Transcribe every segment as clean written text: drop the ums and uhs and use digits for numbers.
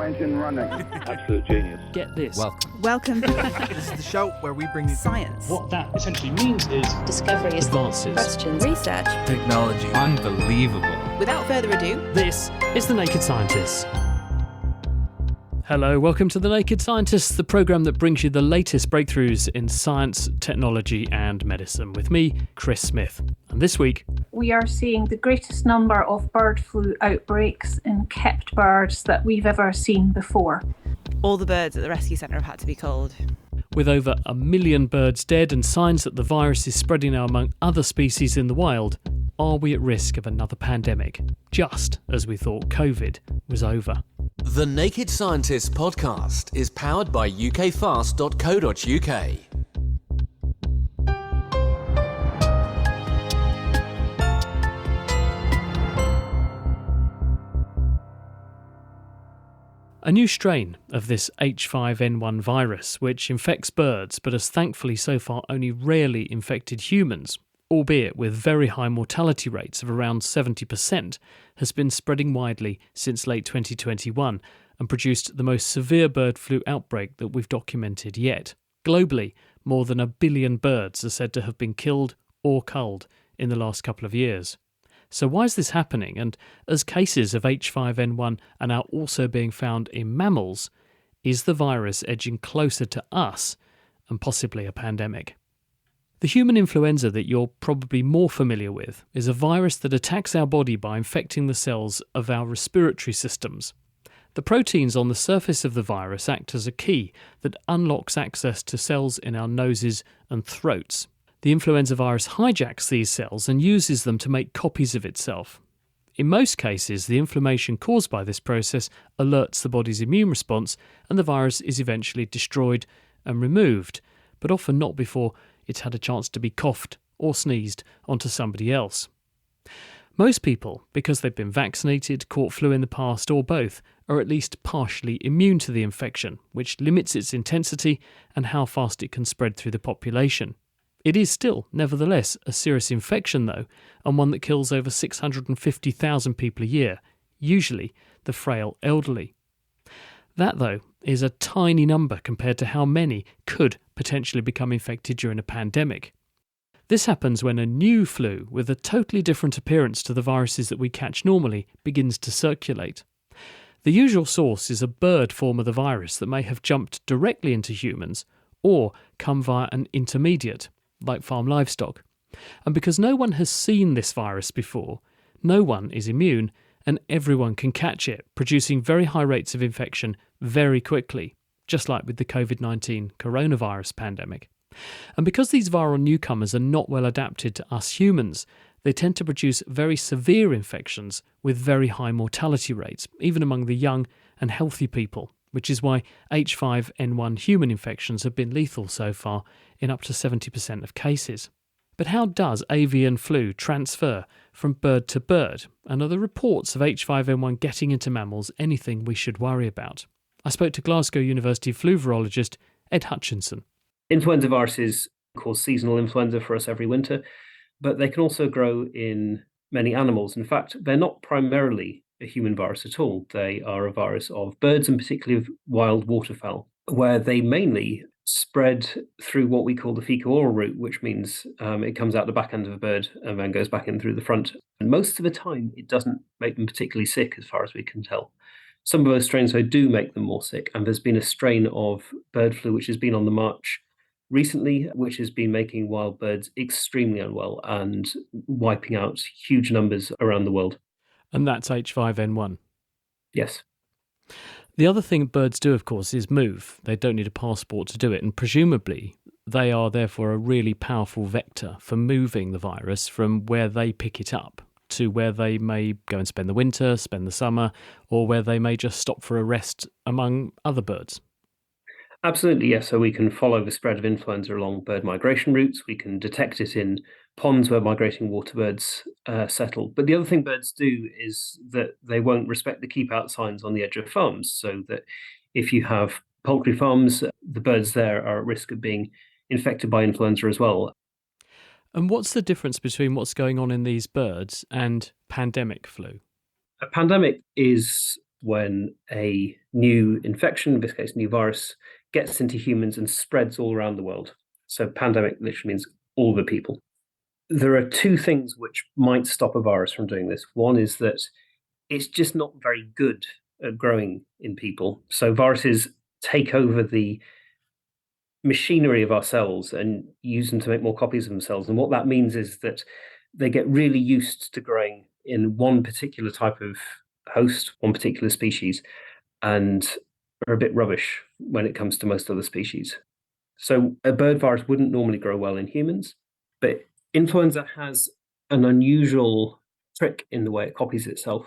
turbo engine running. Absolute genius. Get this. Welcome. This is the show where we bring you Science. What that essentially means is discoveries, Advances. questions, Research. technology. Unbelievable. Without further ado, This is The Naked Scientists. Hello, welcome to The Naked Scientists, the programme that brings you the latest breakthroughs in science, technology and medicine with me, Chris Smith. And this week, we are seeing the greatest number of bird flu outbreaks in kept birds that we've ever seen before. all the birds at the rescue centre have had to be culled. with over 1 million birds dead and signs that the virus is spreading now among other species in the wild, are we at risk of another pandemic, just as we thought COVID was over? The Naked Scientists podcast is powered by ukfast.co.uk. A new strain of this H5N1 virus, which infects birds but has thankfully so far only rarely infected humans, albeit with very high mortality rates of around 70%, has been spreading widely since late 2021 and produced the most severe bird flu outbreak that we've documented yet. Globally, more than 1 billion birds are said to have been killed or culled in the last couple of years. So why is this happening? And as cases of H5N1 are now also being found in mammals, is the virus edging closer to us and possibly a pandemic? The human influenza that you're probably more familiar with is a virus that attacks our body by infecting the cells of our respiratory systems. The proteins on the surface of the virus act as a key that unlocks access to cells in our noses and throats. The influenza virus hijacks these cells and uses them to make copies of itself. In most cases, the inflammation caused by this process alerts the body's immune response and the virus is eventually destroyed and removed, but often not before it's had a chance to be coughed or sneezed onto somebody else. Most people, because they've been vaccinated, caught flu in the past, or both, are at least partially immune to the infection, which limits its intensity and how fast it can spread through the population. It is still, nevertheless, a serious infection though, and one that kills over 650,000 people a year, usually the frail elderly. That, though, is a tiny number compared to how many could potentially become infected during a pandemic. This happens when a new flu with a totally different appearance to the viruses that we catch normally begins to circulate. The usual source is a bird form of the virus that may have jumped directly into humans or come via an intermediate, like farm livestock. And because no one has seen this virus before, no one is immune and everyone can catch it, producing very high rates of infection very quickly, just like with the COVID-19 coronavirus pandemic. And because these viral newcomers are not well adapted to us humans, they tend to produce very severe infections with very high mortality rates, even among the young and healthy people, which is why H5N1 human infections have been lethal so far in up to 70% of cases. But how does avian flu transfer from bird to bird? And are the reports of H5N1 getting into mammals anything we should worry about? I spoke to Glasgow University flu virologist Ed Hutchinson. Influenza viruses cause seasonal influenza for us every winter, but they can also grow in many animals. In fact, they're not primarily a human virus at all. They are a virus of birds and particularly of wild waterfowl, where they mainly spread through what we call the fecal-oral route, which means it comes out the back end of a bird and then goes back in through the front. And most of the time, it doesn't make them particularly sick, as far as we can tell. Some of those strains, though, do make them more sick, and there's been a strain of bird flu which has been on the march recently, which has been making wild birds extremely unwell and wiping out huge numbers around the world. And that's H5N1. Yes. The other thing birds do, of course, is move. They don't need a passport to do it, and presumably they are therefore a really powerful vector for moving the virus from where they pick it up to where they may go and spend the winter, spend the summer, or where they may just stop for a rest among other birds. Absolutely, yes. So we can follow the spread of influenza along bird migration routes. We can detect it in ponds where migrating waterbirds settle. But the other thing birds do is that they won't respect the keep out signs on the edge of farms. So that if you have poultry farms, the birds there are at risk of being infected by influenza as well. And what's the difference between what's going on in these birds and pandemic flu? A pandemic is when a new infection, in this case, new virus, gets into humans and spreads all around the world. So pandemic literally means all the people. There are two things which might stop a virus from doing this. One is that it's just not very good at growing in people. So viruses take over the machinery of our cells and use them to make more copies of themselves. And what that means is that they get really used to growing in one particular type of host, one particular species, and are a bit rubbish when it comes to most other species. So a bird virus wouldn't normally grow well in humans, but influenza has an unusual trick in the way it copies itself,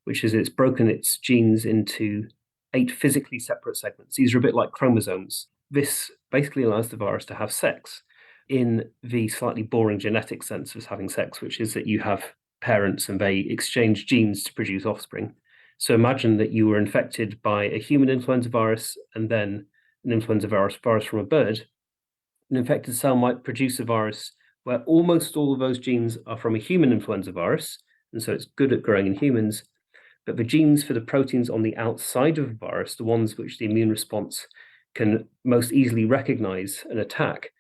which is it's broken its genes into 8 physically separate segments. These are a bit like chromosomes. This basically allows the virus to have sex in the slightly boring genetic sense of having sex, which is that you have parents and they exchange genes to produce offspring. So imagine that you were infected by a human influenza virus and then an influenza virus from a bird. An infected cell might produce a virus where almost all of those genes are from a human influenza virus, and so it's good at growing in humans. But the genes for the proteins on the outside of the virus, the ones which the immune response can most easily recognize and attack,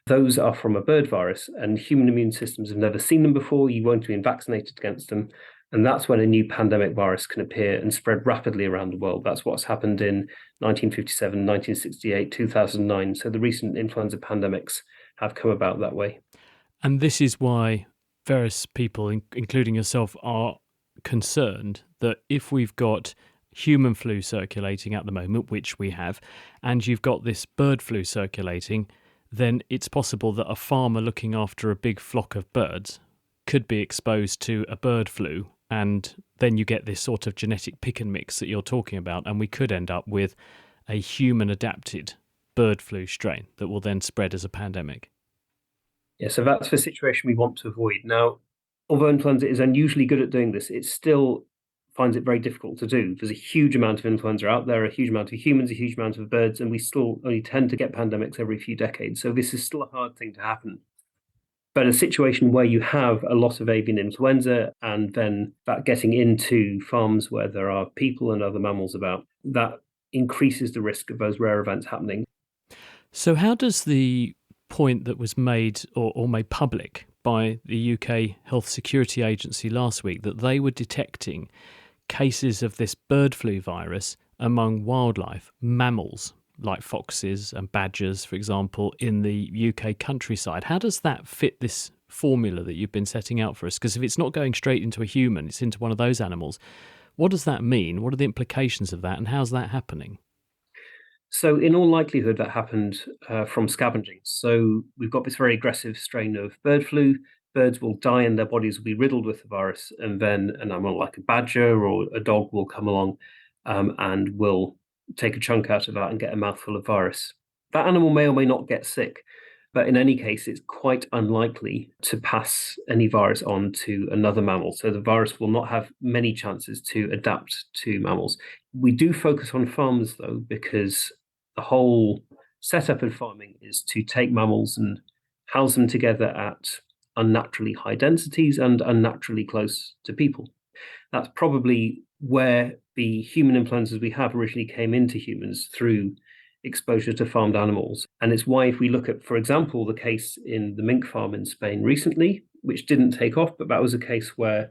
those are from a bird virus, and human immune systems have never seen them before. You won't have been vaccinated against them. And that's when a new pandemic virus can appear and spread rapidly around the world. That's what's happened in 1957, 1968, 2009. So the recent influenza pandemics have come about that way. And this is why various people, including yourself, are concerned that if we've got human flu circulating at the moment, which we have, and you've got this bird flu circulating, then it's possible that a farmer looking after a big flock of birds could be exposed to a bird flu, and then you get this sort of genetic pick and mix that you're talking about, and we could end up with a human-adapted bird flu strain that will then spread as a pandemic. Yeah, so that's the situation we want to avoid. Now, although influenza is unusually good at doing this, it still finds it very difficult to do. There's a huge amount of influenza out there, a huge amount of humans, a huge amount of birds, and we still only tend to get pandemics every few decades. So this is still a hard thing to happen. But a situation where you have a lot of avian influenza and then that getting into farms where there are people and other mammals about, that increases the risk of those rare events happening. So how does the point that was made or made public by the UK Health Security Agency last week, that they were detecting cases of this bird flu virus among wildlife, mammals, like foxes and badgers, for example, in the UK countryside. How does that fit this formula that you've been setting out for us? Because if it's not going straight into a human, it's into one of those animals. What does that mean? What are the implications of that, and how's that happening? So in all likelihood, that happened from scavenging. So we've got this very aggressive strain of bird flu. Birds will die and their bodies will be riddled with the virus, and then an animal like a badger or a dog will come along and will take a chunk out of that and get a mouthful of virus. That animal may or may not get sick, but in any case, it's quite unlikely to pass any virus on to another mammal. So the virus will not have many chances to adapt to mammals. We do focus on farms, though, because the whole setup in farming is to take mammals and house them together at unnaturally high densities and unnaturally close to people. That's probably where the human influenzas we have originally came into humans, through exposure to farmed animals. And it's why, if we look at, for example, the case in the mink farm in Spain recently, which didn't take off, but that was a case where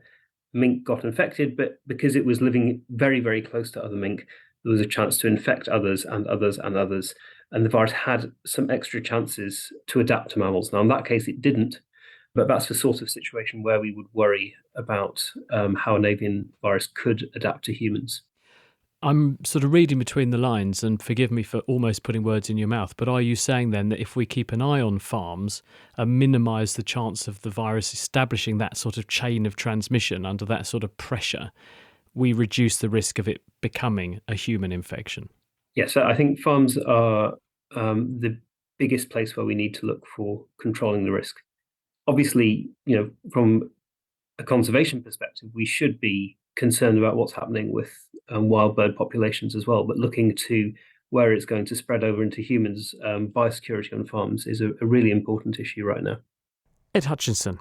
mink got infected, but because it was living very, very close to other mink, there was a chance to infect others and others and others. And the virus had some extra chances to adapt to mammals. Now, in that case, it didn't. But that's the sort of situation where we would worry about how an avian virus could adapt to humans. I'm sort of reading between the lines, and forgive me for almost putting words in your mouth, but are you saying then that if we keep an eye on farms and minimise the chance of the virus establishing that sort of chain of transmission under that sort of pressure, we reduce the risk of it becoming a human infection? Yes, I think farms are the biggest place where we need to look for controlling the risk. Obviously, from a conservation perspective, we should be concerned about what's happening with wild bird populations as well. But looking to where it's going to spread over into humans, biosecurity on farms is a really important issue right now. Ed Hutchinson,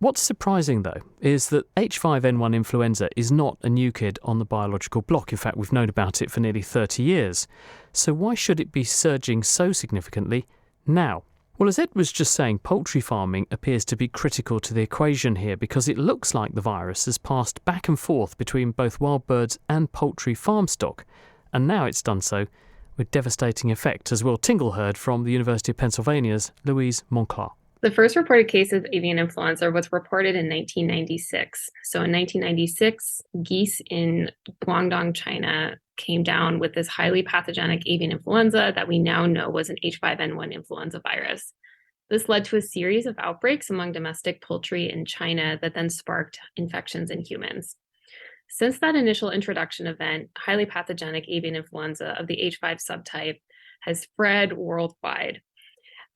What's surprising, though, is that H5N1 influenza is not a new kid on the biological block. In fact, we've known about it for nearly 30 years. So why should it be surging so significantly now? Well, as Ed was just saying, poultry farming appears to be critical to the equation here because it looks like the virus has passed back and forth between both wild birds and poultry farm stock. And now it's done so with devastating effect, as Will Tingle heard from the University of Pennsylvania's Louise Monclar. The first reported case of avian influenza was reported in 1996. So in 1996, geese in Guangdong, China came down with this highly pathogenic avian influenza that we now know was an H5N1 influenza virus. This led to a series of outbreaks among domestic poultry in China that then sparked infections in humans. Since that initial introduction event, highly pathogenic avian influenza of the H5 subtype has spread worldwide.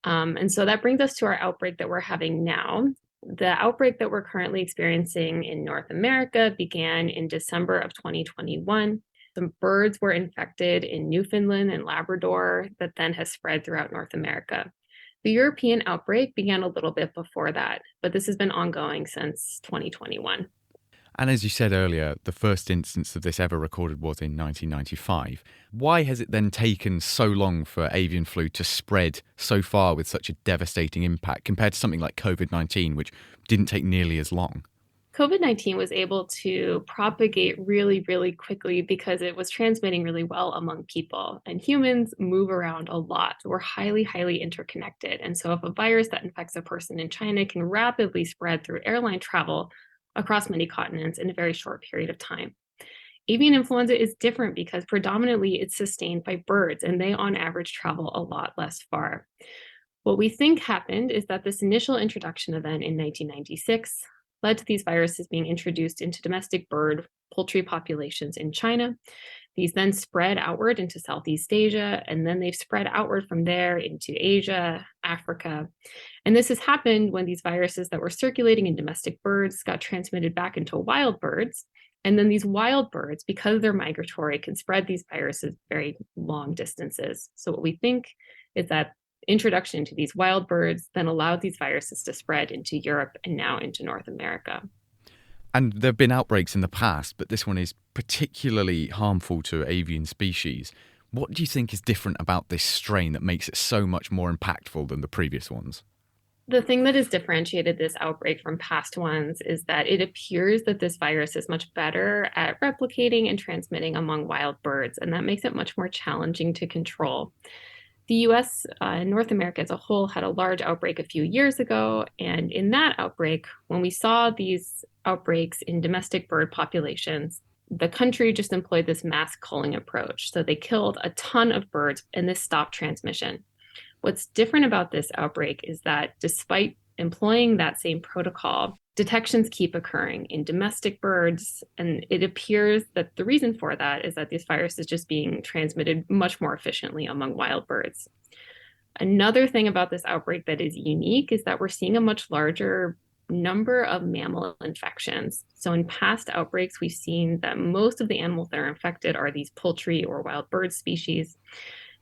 And so that brings us to our outbreak that we're having now. The outbreak that we're currently experiencing in North America began in December of 2021. Some birds were infected in Newfoundland and Labrador that then has spread throughout North America. The European outbreak began a little bit before that, but this has been ongoing since 2021. And as you said earlier, the first instance of this ever recorded was in 1995. Why has it then taken so long for avian flu to spread so far with such a devastating impact compared to something like COVID-19, which didn't take nearly as long? COVID-19 was able to propagate really, really quickly because it was transmitting really well among people. And humans move around a lot. We're highly, highly interconnected. And so if a virus that infects a person in China can rapidly spread through airline travel across many continents in a very short period of time. Avian influenza is different because predominantly it's sustained by birds, and they on average travel a lot less far. What we think happened is that this initial introduction event in 1996 led to these viruses being introduced into domestic bird poultry populations in China. These then spread outward into Southeast Asia, and then they've spread outward from there into Asia, Africa. And this has happened when these viruses that were circulating in domestic birds got transmitted back into wild birds. And then these wild birds, because they're migratory, can spread these viruses very long distances. So what we think is that introduction to these wild birds then allowed these viruses to spread into Europe and now into North America. And there have been outbreaks in the past, but this one is particularly harmful to avian species. What do you think is different about this strain that makes it so much more impactful than the previous ones? The thing that has differentiated this outbreak from past ones is that it appears that this virus is much better at replicating and transmitting among wild birds, and that makes it much more challenging to control. The US and North America as a whole had a large outbreak a few years ago, and in that outbreak, when we saw these outbreaks in domestic bird populations, the country just employed this mass culling approach. So they killed a ton of birds, and this stopped transmission. What's different about this outbreak is that despite employing that same protocol, detections keep occurring in domestic birds, and it appears that the reason for that is that this virus is just being transmitted much more efficiently among wild birds. Another thing about this outbreak that is unique is that we're seeing a much larger number of mammal infections. So in past outbreaks, we've seen that most of the animals that are infected are these poultry or wild bird species.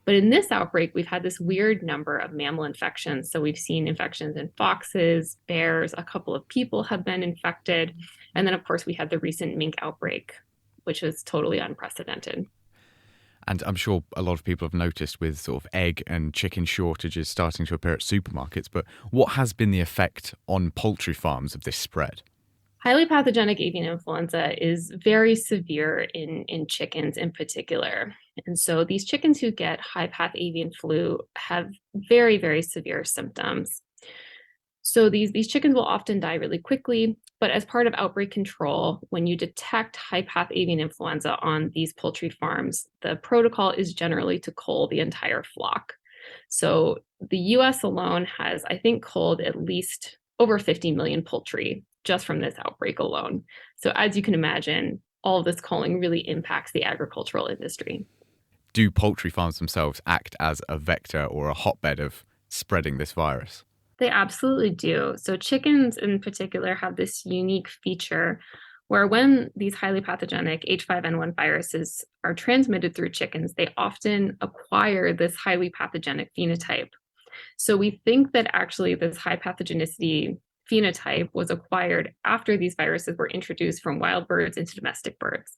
But in this outbreak, we've had this weird number of mammal infections. So we've seen infections in foxes, bears, a couple of people have been infected. And then, of course, we had the recent mink outbreak, which was totally unprecedented. And I'm sure a lot of people have noticed with sort of egg and chicken shortages starting to appear at supermarkets. But what has been the effect on poultry farms of this spread? Highly pathogenic avian influenza is very severe in chickens in particular. And so these chickens who get high path avian flu have very, very severe symptoms. So these chickens will often die really quickly, but as part of outbreak control, when you detect high path avian influenza on these poultry farms, the protocol is generally to cull the entire flock. So the US alone has, I think, culled at least over 50 million poultry just from this outbreak alone. So as you can imagine, all of this culling really impacts the agricultural industry. Do poultry farms themselves act as a vector or a hotbed of spreading this virus? They absolutely do. So chickens in particular have this unique feature where when these highly pathogenic H5N1 viruses are transmitted through chickens, they often acquire this highly pathogenic phenotype. So we think that actually this high pathogenicity phenotype was acquired after these viruses were introduced from wild birds into domestic birds.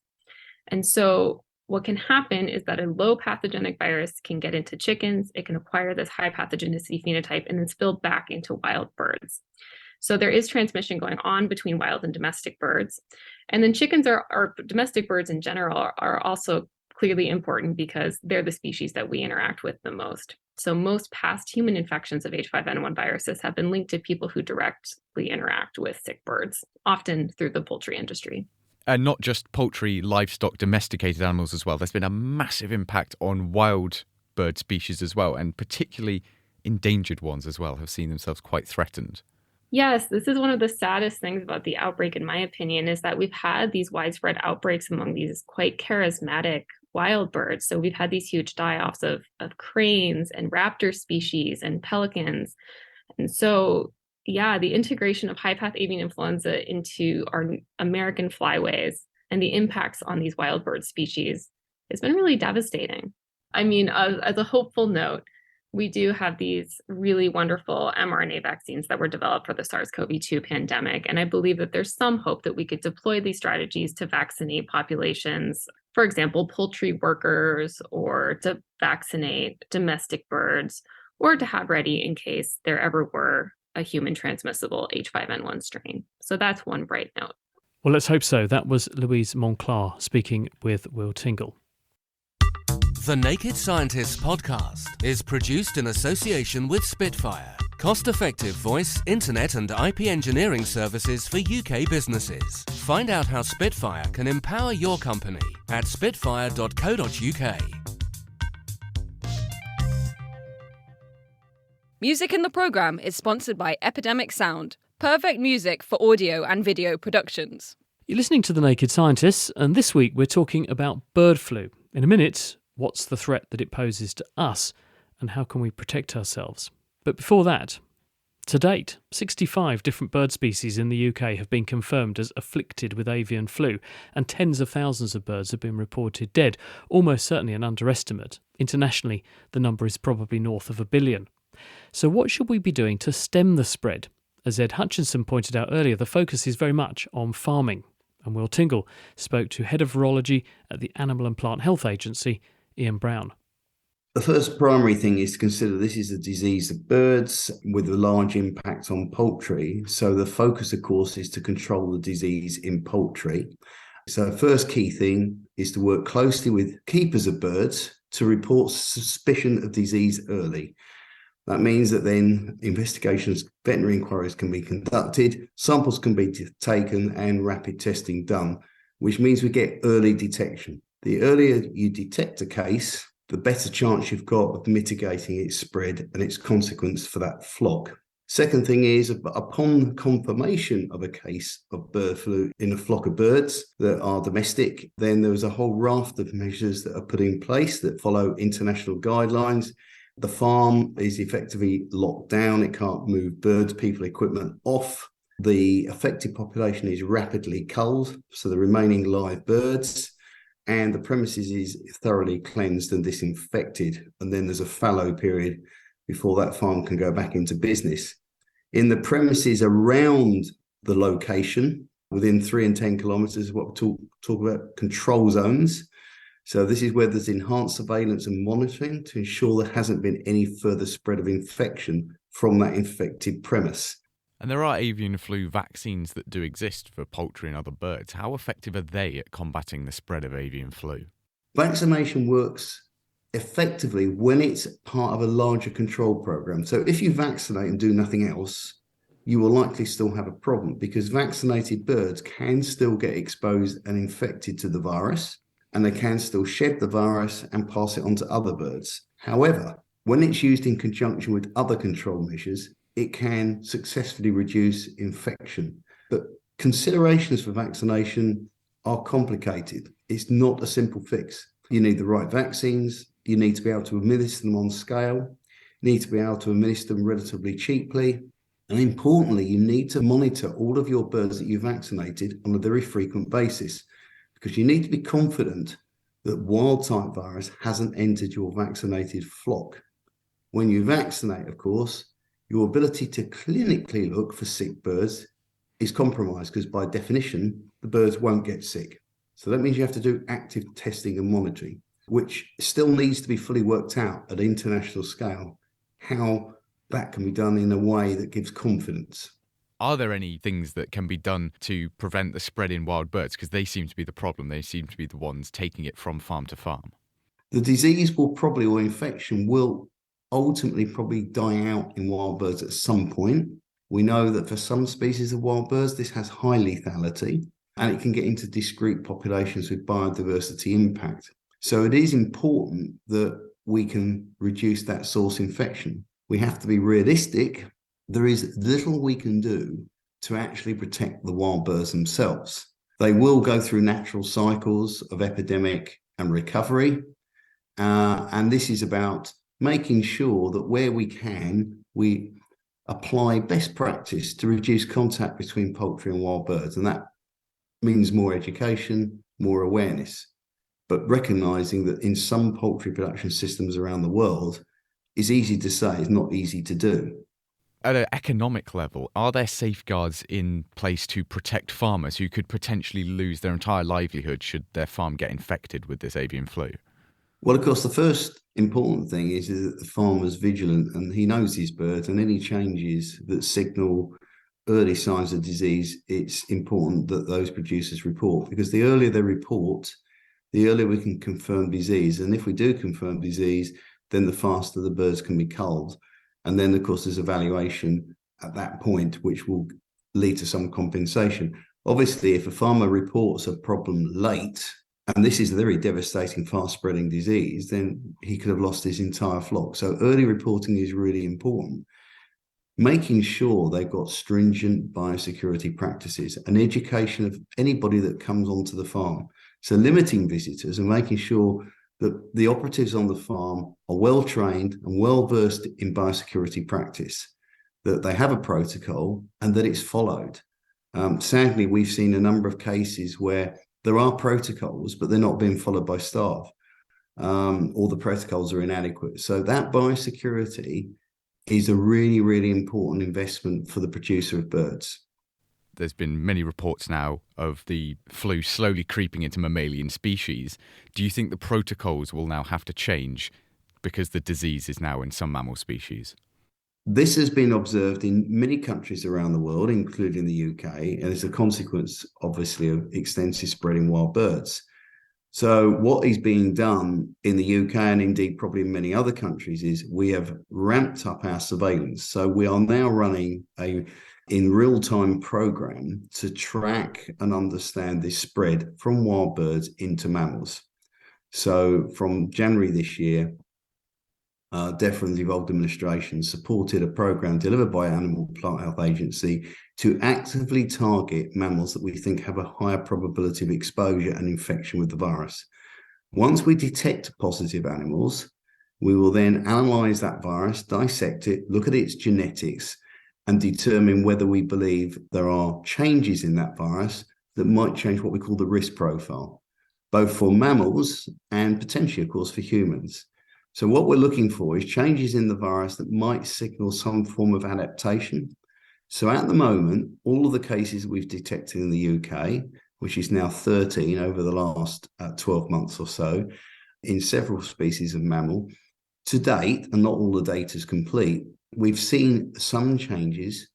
And so what can happen is that a low pathogenic virus can get into chickens, it can acquire this high pathogenicity phenotype and then spill back into wild birds. So there is transmission going on between wild and domestic birds. And then chickens or domestic birds in general are also clearly important because they're the species that we interact with the most. So most past human infections of H5N1 viruses have been linked to people who directly interact with sick birds, often through the poultry industry. And not just poultry, livestock, domesticated animals as well. There's been a massive impact on wild bird species as well, and particularly endangered ones as well have seen themselves quite threatened. Yes, this is one of the saddest things about the outbreak, in my opinion, is that we've had these widespread outbreaks among these quite charismatic wild birds. So we've had these huge die-offs of cranes and raptor species and pelicans. And so, yeah, the integration of high path avian influenza into our American flyways and the impacts on these wild bird species has been really devastating. I mean, as a hopeful note, we do have these really wonderful mRNA vaccines that were developed for the SARS-CoV-2 pandemic. And I believe that there's some hope that we could deploy these strategies to vaccinate populations, for example, poultry workers, or to vaccinate domestic birds, or to have ready in case there ever were a human transmissible H5N1 strain. So that's one bright note. Well, let's hope so. That was Louise Monclar speaking with Will Tingle. The Naked Scientists podcast is produced in association with Spitfire, cost-effective voice, internet and IP engineering services for UK businesses. Find out how Spitfire can empower your company at spitfire.co.uk. Music in the programme is sponsored by Epidemic Sound, perfect music for audio and video productions. You're listening to The Naked Scientists, and this week we're talking about bird flu. In a minute, what's the threat that it poses to us, and how can we protect ourselves? But before that, to date, 65 different bird species in the UK have been confirmed as afflicted with avian flu, and tens of thousands of birds have been reported dead, almost certainly an underestimate. Internationally, the number is probably north of 1 billion. So what should we be doing to stem the spread? As Ed Hutchinson pointed out earlier, the focus is very much on farming. And Will Tingle spoke to Head of Virology at the Animal and Plant Health Agency, Ian Brown. The first primary thing is to consider this is a disease of birds with a large impact on poultry. So the focus, of course, is to control the disease in poultry. So the first key thing is to work closely with keepers of birds to report suspicion of disease early. That means that then investigations, veterinary inquiries can be conducted, samples can be taken and rapid testing done, which means we get early detection. The earlier you detect a case, the better chance you've got of mitigating its spread and its consequence for that flock. Second thing is, upon confirmation of a case of bird flu in a flock of birds that are domestic, then there is a whole raft of measures that are put in place that follow international guidelines. The farm is effectively locked down. It can't move birds, people, equipment off. The affected population is rapidly culled, so the remaining live birds, and the premises is thoroughly cleansed and disinfected. And then there's a fallow period before that farm can go back into business. In the premises around the location, within 3 and 10 kilometres, what we talk about control zones. So this is where there's enhanced surveillance and monitoring to ensure there hasn't been any further spread of infection from that infected premise. And there are avian flu vaccines that do exist for poultry and other birds. How effective are they at combating the spread of avian flu? Vaccination works effectively when it's part of a larger control program. So if you vaccinate and do nothing else, you will likely still have a problem because vaccinated birds can still get exposed and infected to the virus, and they can still shed the virus and pass it on to other birds. However, when it's used in conjunction with other control measures, it can successfully reduce infection. But considerations for vaccination are complicated. It's not a simple fix. You need the right vaccines. You need to be able to administer them on scale. You need to be able to administer them relatively cheaply. And importantly, you need to monitor all of your birds that you vaccinated on a very frequent basis, because you need to be confident that wild-type virus hasn't entered your vaccinated flock. When you vaccinate, of course, your ability to clinically look for sick birds is compromised because by definition, the birds won't get sick. So that means you have to do active testing and monitoring, which still needs to be fully worked out at international scale, how that can be done in a way that gives confidence. Are there any things that can be done to prevent the spread in wild birds? Because they seem to be the problem. They seem to be the ones taking it from farm to farm. The disease will probably, or infection will ultimately probably die out in wild birds at some point. We know that for some species of wild birds, this has high lethality and it can get into discrete populations with biodiversity impact. So it is important that we can reduce that source infection. We have to be realistic. There is little we can do to actually protect the wild birds themselves. They will go through natural cycles of epidemic and recovery. And this is about making sure that where we can, we apply best practice to reduce contact between poultry and wild birds. And that means more education, more awareness, but recognizing that in some poultry production systems around the world, it's easy to say, it's not easy to do. At an economic level, are there safeguards in place to protect farmers who could potentially lose their entire livelihood should their farm get infected with this avian flu? Well, of course, the first important thing is that the farmer's vigilant and he knows his birds, and any changes that signal early signs of disease, it's important that those producers report, because the earlier they report, the earlier we can confirm disease. And if we do confirm disease, then the faster the birds can be culled. And then, of course, there's evaluation at that point, which will lead to some compensation. Obviously, if a farmer reports a problem late, and this is a very devastating, fast-spreading disease, then he could have lost his entire flock. So early reporting is really important. Making sure they've got stringent biosecurity practices and education of anybody that comes onto the farm. So limiting visitors and making sure that the operatives on the farm are well trained and well versed in biosecurity practice, that they have a protocol and that it's followed. Sadly, we've seen a number of cases where there are protocols, but they're not being followed by staff, or the protocols are inadequate. So that biosecurity is a really, really important investment for the producer of birds. There's been many reports now of the flu slowly creeping into mammalian species. Do you think the protocols will now have to change because the disease is now in some mammal species? This has been observed in many countries around the world, including the UK, and it's a consequence, obviously, of extensive spread in wild birds. So what is being done in the UK and indeed probably in many other countries is we have ramped up our surveillance. So we are now running in real-time program to track and understand this spread from wild birds into mammals. So from January this year, Deaf and Devolved Administration supported a program delivered by Animal Plant Health Agency to actively target mammals that we think have a higher probability of exposure and infection with the virus. Once we detect positive animals, we will then analyze that virus, dissect it, look at its genetics, and determine whether we believe there are changes in that virus that might change what we call the risk profile, both for mammals and potentially, of course, for humans. So what we're looking for is changes in the virus that might signal some form of adaptation. So at the moment, all of the cases we've detected in the UK, which is now 13 over the last 12 months or so, in several species of mammal, to date, and not all the data is complete, we've seen some changes.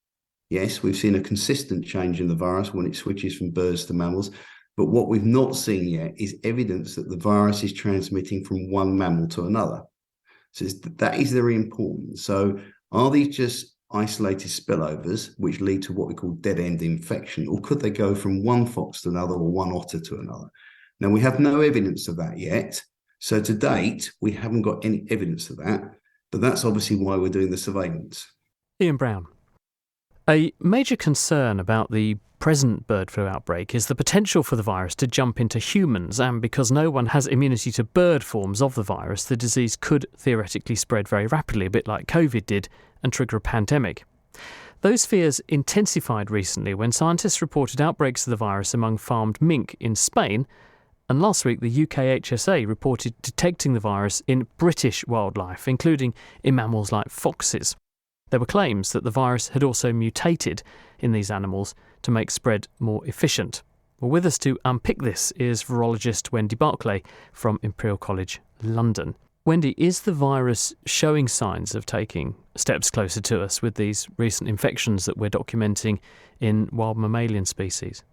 Yes, we've seen a consistent change in the virus when it switches from birds to mammals. But what we've not seen yet is evidence that the virus is transmitting from one mammal to another. So that is very important. So are these just isolated spillovers, which lead to what we call dead-end infection, or could they go from one fox to another or one otter to another? Now, we have no evidence of that yet. So to date, we haven't got any evidence of that. But that's obviously why we're doing the surveillance. Ian Brown. A major concern about the present bird flu outbreak is the potential for the virus to jump into humans, and because no one has immunity to bird forms of the virus, the disease could theoretically spread very rapidly, a bit like COVID did, and trigger a pandemic. Those fears intensified recently when scientists reported outbreaks of the virus among farmed mink in Spain, and last week the UK HSA reported detecting the virus in British wildlife, including in mammals like foxes. There were claims that the virus had also mutated in these animals to make spread more efficient. Well, with us to unpick this is virologist Wendy Barclay from Imperial College London. Wendy, is the virus showing signs of taking steps closer to us with these recent infections that we're documenting in wild mammalian species?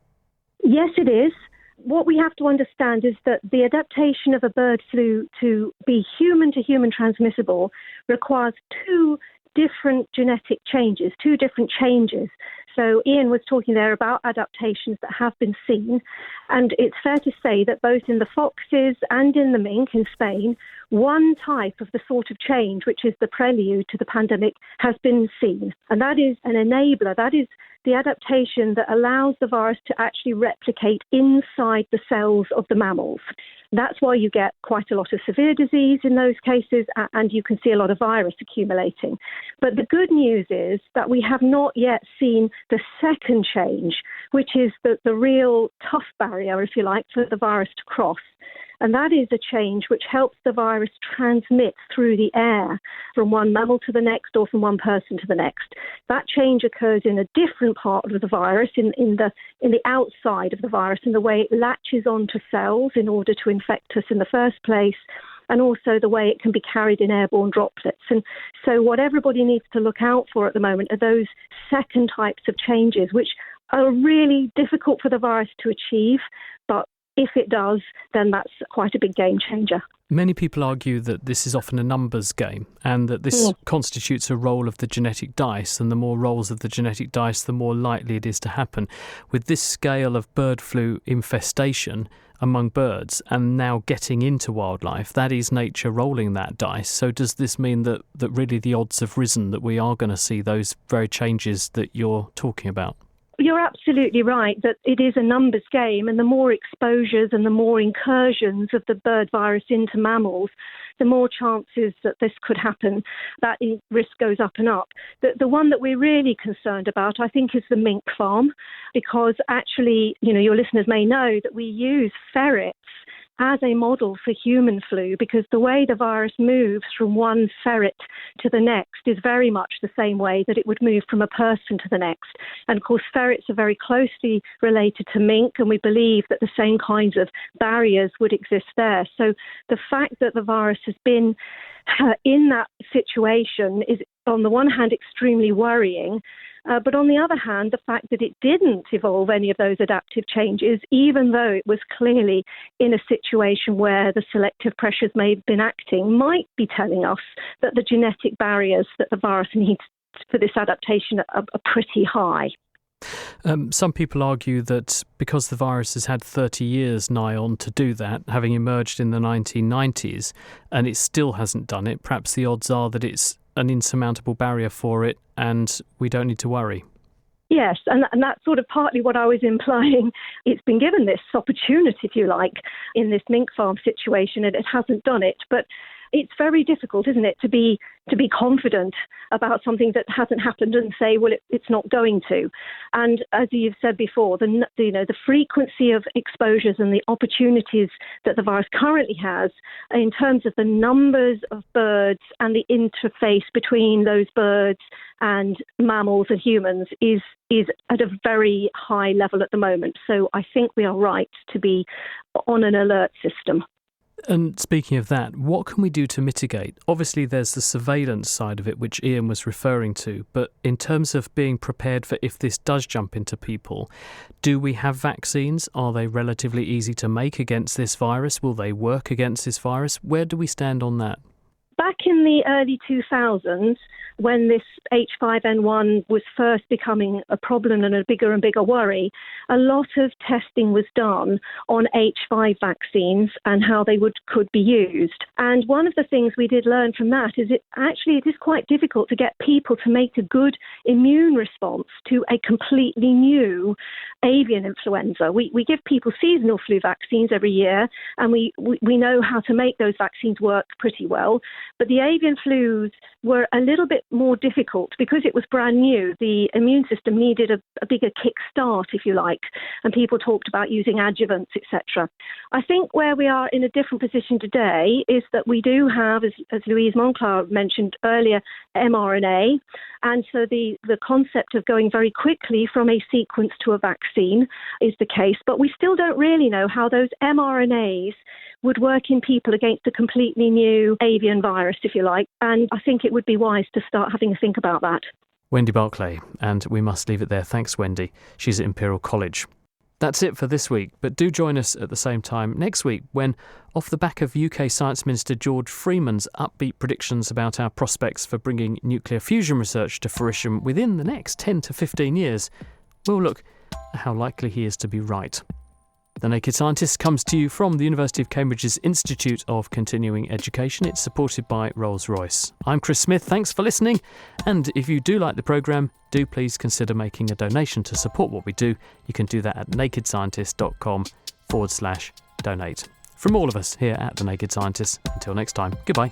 Yes, it is. What we have to understand is that the adaptation of a bird flu to be human-to-human transmissible requires two different genetic changes, two different changes. So Ian was talking there about adaptations that have been seen, and it's fair to say that both in the foxes and in the mink in Spain, one type of the sort of change, which is the prelude to the pandemic, has been seen. And that is an enabler. That is the adaptation that allows the virus to actually replicate inside the cells of the mammals. That's why you get quite a lot of severe disease in those cases, and you can see a lot of virus accumulating. But the good news is that we have not yet seen the second change, which is the real tough barrier, if you like, for the virus to cross. And that is a change which helps the virus transmit through the air from one mammal to the next or from one person to the next. That change occurs in a different part of the virus, in the outside of the virus, in the way it latches onto cells in order to infect us in the first place, and also the way it can be carried in airborne droplets. And so what everybody needs to look out for at the moment are those second types of changes, which are really difficult for the virus to achieve, but if it does, then that's quite a big game changer. Many people argue that this is often a numbers game and that this constitutes a roll of the genetic dice, and the more rolls of the genetic dice, the more likely it is to happen. With this scale of bird flu infestation among birds and now getting into wildlife, that is nature rolling that dice. So does this mean that really the odds have risen that we are going to see those very changes that you're talking about? You're absolutely right that it is a numbers game, and the more exposures and the more incursions of the bird virus into mammals, the more chances that this could happen. That risk goes up and up. The one that we're really concerned about, I think, is the mink farm, because actually, your listeners may know that we use ferrets as a model for human flu, because the way the virus moves from one ferret to the next is very much the same way that it would move from a person to the next. And of course, ferrets are very closely related to mink, and we believe that the same kinds of barriers would exist there. So the fact that the virus has been in that situation is, on the one hand, extremely worrying. But on the other hand, the fact that it didn't evolve any of those adaptive changes, even though it was clearly in a situation where the selective pressures may have been acting, might be telling us that the genetic barriers that the virus needs for this adaptation are pretty high. Some people argue that because the virus has had 30 years nigh on to do that, having emerged in the 1990s, and it still hasn't done it, perhaps the odds are that it's an insurmountable barrier for it and we don't need to worry. Yes, and that's sort of partly what I was implying. It's been given this opportunity, if you like, in this mink farm situation, and it hasn't done it. But it's very difficult, isn't it, to be confident about something that hasn't happened and say, well, it's not going to. And as you've said before, the frequency of exposures and the opportunities that the virus currently has in terms of the numbers of birds and the interface between those birds and mammals and humans is at a very high level at the moment. So I think we are right to be on an alert system. And speaking of that, what can we do to mitigate? Obviously, there's the surveillance side of it, which Ian was referring to. But in terms of being prepared for if this does jump into people, do we have vaccines? Are they relatively easy to make against this virus? Will they work against this virus? Where do we stand on that? Back in the early 2000s, when this H5N1 was first becoming a problem and bigger worry, a lot of testing was done on H5 vaccines and how they could be used. And one of the things we did learn from that is it is quite difficult to get people to make a good immune response to a completely new avian influenza. We give people seasonal flu vaccines every year, and we know how to make those vaccines work pretty well. But the avian flus were a little bit more difficult because it was brand new. The immune system needed a bigger kickstart, if you like, and people talked about using adjuvants, etc. I think where we are in a different position today is that we do have, as Louise Monclar mentioned earlier, mRNA, and so the concept of going very quickly from a sequence to a vaccine is the case, but we still don't really know how those mRNAs would work in people against a completely new avian virus, if you like, and I think it would be wise to start having a think about that. Wendy Barclay, and we must leave it there. Thanks, Wendy. She's at Imperial College. That's it for this week, but do join us at the same time next week when, off the back of UK Science Minister George Freeman's upbeat predictions about our prospects for bringing nuclear fusion research to fruition within the next 10 to 15 years, we'll look at how likely he is to be right. The Naked Scientist comes to you from the University of Cambridge's Institute of Continuing Education. It's supported by Rolls-Royce. I'm Chris Smith. Thanks for listening. And if you do like the programme, do please consider making a donation to support what we do. You can do that at nakedscientist.com/donate. From all of us here at The Naked Scientist, until next time, goodbye.